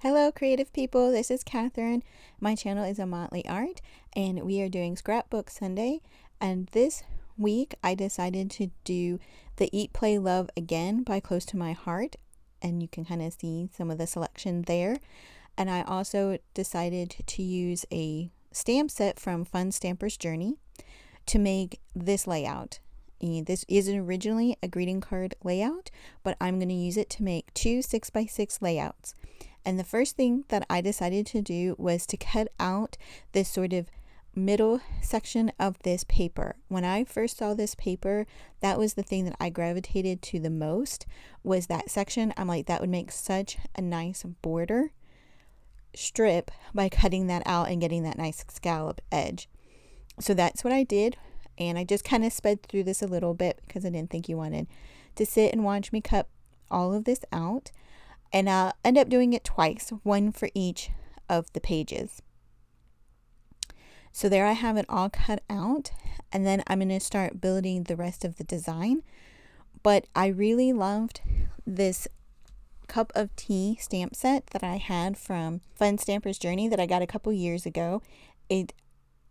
Hello, creative people. This is Catherine. My channel is A Motley Art, and we are doing Scrapbook Sunday. And this week, I decided to do the Eat, Play, Love Again by Close to My Heart. And you can kind of see some of the selection there. And I also decided to use a stamp set from Fun Stamper's Journey to make this layout. And this is originally a greeting card layout, but I'm going to use it to make two 6x6 layouts. And the first thing that I decided to do was to cut out this sort of middle section of this paper. When I first saw this paper, that was the thing that I gravitated to the most, was that section. I'm like, that would make such a nice border strip by cutting that out and getting that nice scallop edge. So that's what I did. And I just kind of sped through this a little bit because I didn't think you wanted to sit and watch me cut all of this out. And I'll end up doing it twice, one for each of the pages. So there I have it all cut out, and then I'm going to start building the rest of the design. But I really loved this cup of tea stamp set that I had from Fun Stamper's Journey that I got a couple years ago. It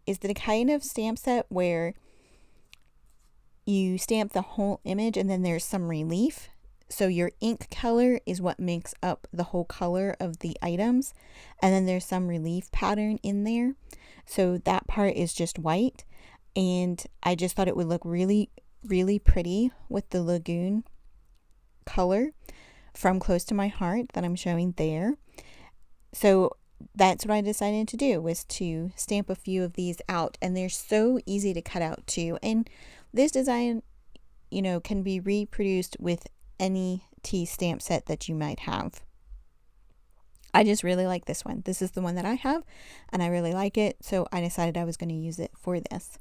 is the kind of stamp set where you stamp the whole image and then there's some relief. So your ink color is what makes up the whole color of the items. And then there's some relief pattern in there. So that part is just white. And I just thought it would look really, really pretty with the lagoon color from Close to My Heart that I'm showing there. So that's what I decided to do, was to stamp a few of these out. And they're so easy to cut out too. And this design, can be reproduced with any tea stamp set that you might have. I just really like this one. This is the one that I have and I really like it, so I decided I was going to use it for this.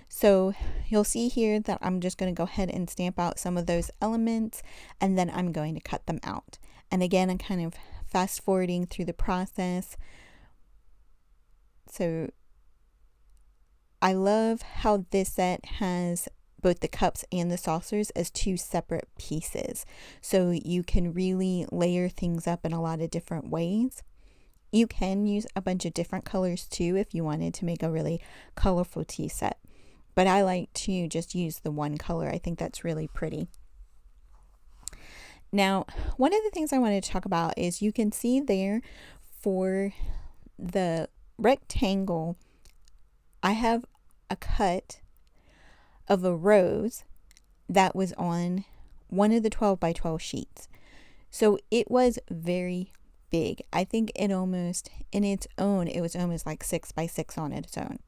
So you'll see here that I'm just going to go ahead and stamp out some of those elements, and then I'm going to cut them out. And again, I'm kind of fast forwarding through the process. So I love how this set has both the cups and the saucers as two separate pieces. So you can really layer things up in a lot of different ways. You can use a bunch of different colors too if you wanted to make a really colorful tea set. But I like to just use the one color. I think that's really pretty. Now, one of the things I wanted to talk about is you can see there for the rectangle, I have a cut of a rose that was on one of the 12 by 12 sheets. So it was very big. I think it was almost like 6 by 6 on its own.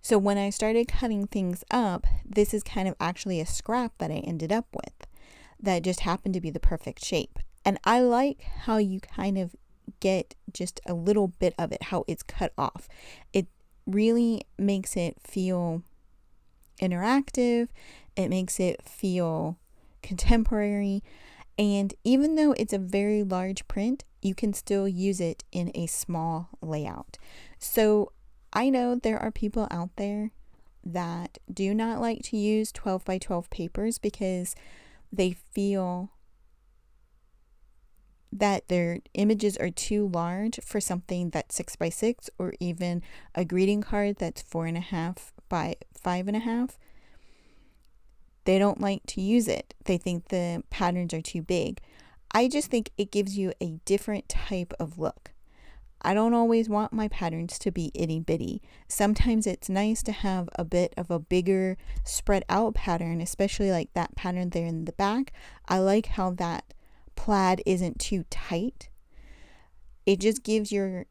So when I started cutting things up, this is kind of actually a scrap that I ended up with that just happened to be the perfect shape. And I like how you kind of get just a little bit of it, how it's cut off. It really makes it feel interactive. It makes it feel contemporary. And even though it's a very large print, you can still use it in a small layout. So I know there are people out there that do not like to use 12 by 12 papers because they feel that their images are too large for something that's 6 by 6, or even a greeting card that's 4.5 by 5.5. They don't like to use it. They think the patterns are too big. I just think it gives you a different type of look. I don't always want my patterns to be itty bitty. Sometimes it's nice to have a bit of a bigger spread out pattern, especially like that pattern there in the back. I like how that plaid isn't too tight. It just gives your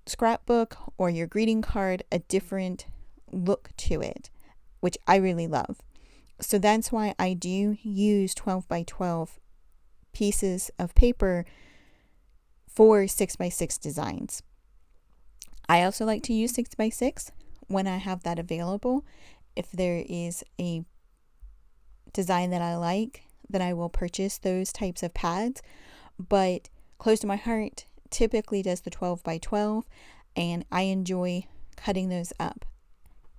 scrapbook or your greeting card a different look to it, which I really love. So that's why I do use 12 by 12 pieces of paper for 6 by 6 designs. I also like to use 6 by 6 when I have that available. If there is a design that I like, then I will purchase those types of pads. But Close to My Heart typically does the 12 by 12, and I enjoy cutting those up.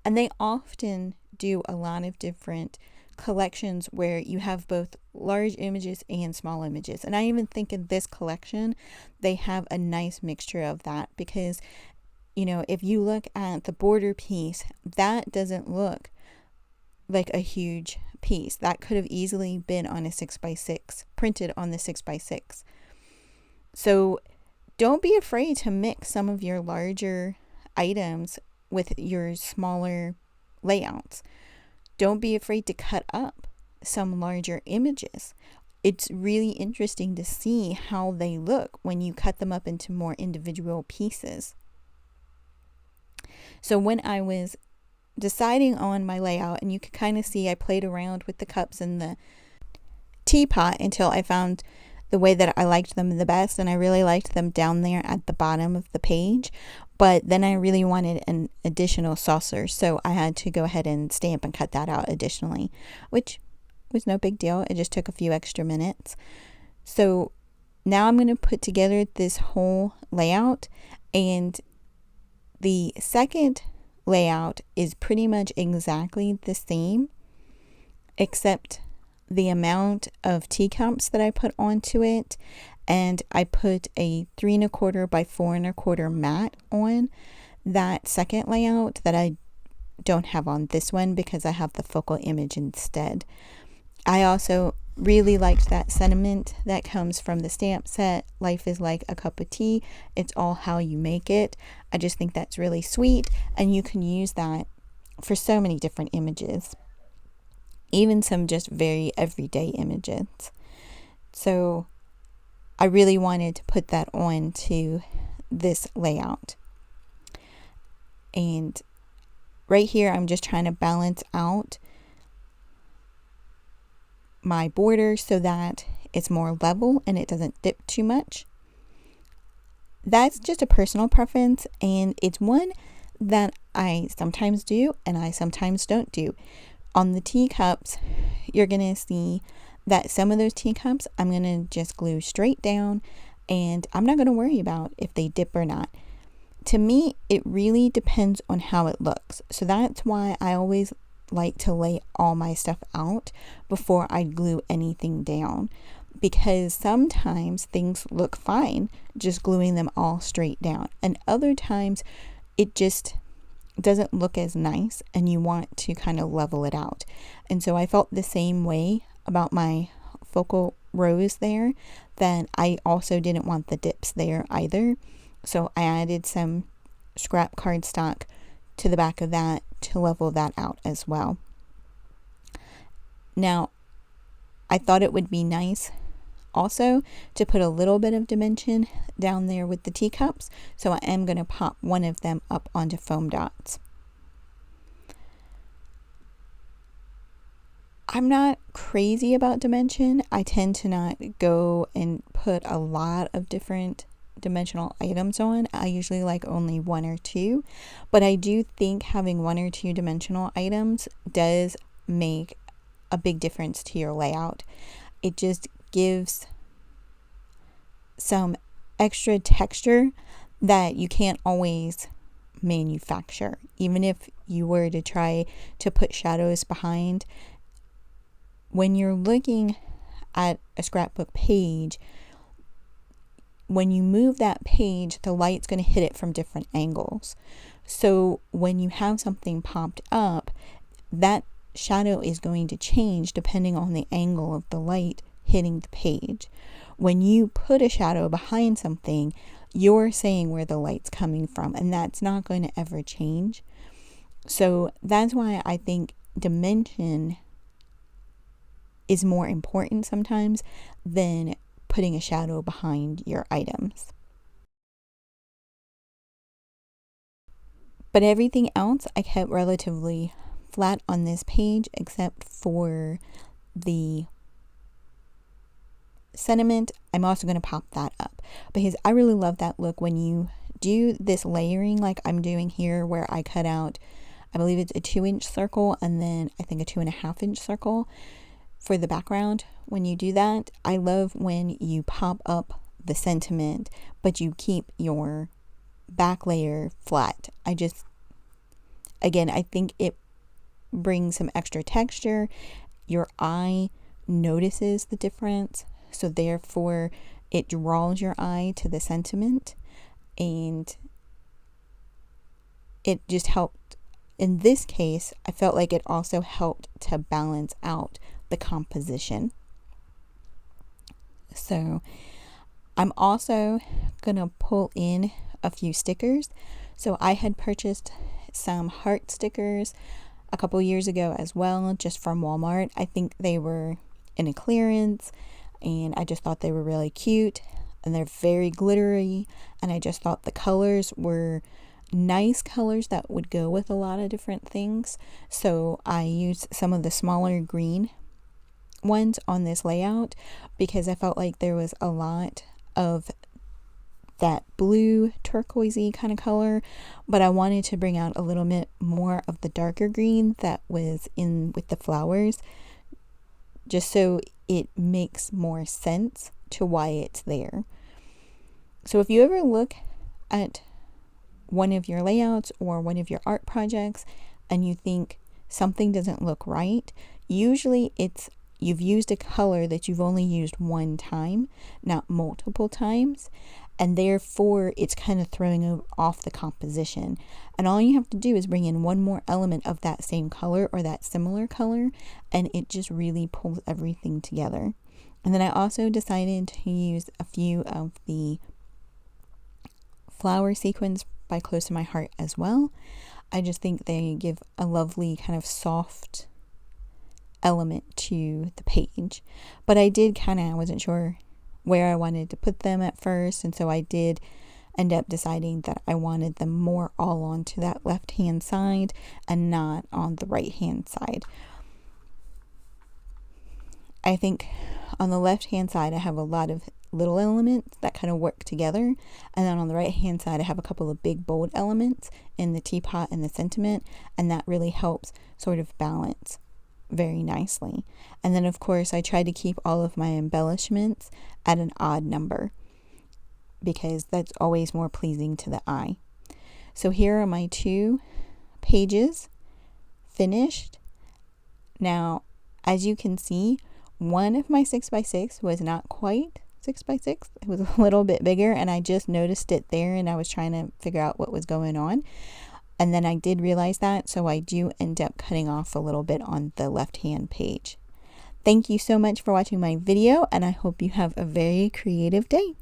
And they often do a lot of different collections where you have both large images and small images. And I even think in this collection, they have a nice mixture of that, because, you know, if you look at the border piece, that doesn't look like a huge piece. That could have easily been on a 6x6, printed on the 6x6. So don't be afraid to mix some of your larger items with your smaller layouts. Don't be afraid to cut up some larger images. It's really interesting to see how they look when you cut them up into more individual pieces. So when I was deciding on my layout, and you could kind of see I played around with the cups and the teapot until I found the way that I liked them the best, and I really liked them down there at the bottom of the page. But then I really wanted an additional saucer, so I had to go ahead and stamp and cut that out additionally, which was no big deal. It just took a few extra minutes. So now I'm going to put together this whole layout, and the second layout is pretty much exactly the same, except the amount of teacups that I put onto it, and I put a 3 1/4 by 4 1/4 mat on that second layout that I don't have on this one because I have the focal image instead. I also really liked that sentiment that comes from the stamp set, "Life is like a cup of tea, it's all how you make it." I just think that's really sweet, and you can use that for so many different images, even some just very everyday images. So I really wanted to put that on to this layout. And right here, I'm just trying to balance out my border so that it's more level and it doesn't dip too much. That's just a personal preference, and it's one that I sometimes do and I sometimes don't do. On the teacups, you're going to see that some of those teacups I'm going to just glue straight down, and I'm not going to worry about if they dip or not. To me, it really depends on how it looks. So that's why I always like to lay all my stuff out before I glue anything down, because sometimes things look fine just gluing them all straight down, and other times it just doesn't look as nice and you want to kind of level it out. And so I felt the same way about my focal rows there, that I also didn't want the dips there either. So I added some scrap cardstock to the back of that to level that out as well. Now, I thought it would be nice also to put a little bit of dimension down there with the teacups, so I am going to pop one of them up onto foam dots. I'm not crazy about dimension. I tend to not go and put a lot of different dimensional items on. I usually like only 1 or 2, but I do think having 1 or 2 dimensional items does make a big difference to your layout. It just gives some extra texture that you can't always manufacture. Even if you were to try to put shadows behind, when you're looking at a scrapbook page, when you move that page, the light's going to hit it from different angles. So when you have something popped up, that shadow is going to change depending on the angle of the light hitting the page. When you put a shadow behind something, you're saying where the light's coming from, and that's not going to ever change. So that's why I think dimension is more important sometimes than putting a shadow behind your items. But everything else I kept relatively flat on this page, except for the sentiment. I'm also going to pop that up because I really love that look when you do this layering like I'm doing here, where I cut out, I believe it's a 2-inch circle and then I think a 2.5-inch circle for the background. When you do that, I love when you pop up the sentiment but you keep your back layer flat. I think it brings some extra texture. your eye notices the difference, so therefore it draws your eye to the sentiment, and it just helped. In this case, I felt like it also helped to balance out the composition. So I'm also gonna pull in a few stickers. So I had purchased some heart stickers a couple years ago as well, just from Walmart. I think they were in a clearance, and I just thought they were really cute, and they're very glittery, and I just thought the colors were nice colors that would go with a lot of different things. So I used some of the smaller green ones on this layout because I felt like there was a lot of that blue turquoisey kind of color, but I wanted to bring out a little bit more of the darker green that was in with the flowers, just so it makes more sense to why it's there. So if you ever look at one of your layouts or one of your art projects and you think something doesn't look right, usually it's you've used a color that you've only used one time, not multiple times, and therefore it's kind of throwing off the composition. And all you have to do is bring in one more element of that same color or that similar color, and it just really pulls everything together. And then I also decided to use a few of the flower sequins by Close to My Heart as well. I just think they give a lovely kind of soft element to the page. But I wasn't sure where I wanted to put them at first, and so I did end up deciding that I wanted them more all onto that left hand side and not on the right hand side. I think on the left hand side I have a lot of little elements that kind of work together, and then on the right hand side I have a couple of big bold elements in the teapot and the sentiment, and that really helps sort of balance very nicely. And then of course I try to keep all of my embellishments at an odd number because that's always more pleasing to the eye. So here are my 2 pages finished. Now, as you can see, one of my 6x6 was not quite 6x6. It was a little bit bigger, and I just noticed it there, and I was trying to figure out what was going on. And then I did realize that, so I do end up cutting off a little bit on the left-hand page. Thank you so much for watching my video, and I hope you have a very creative day.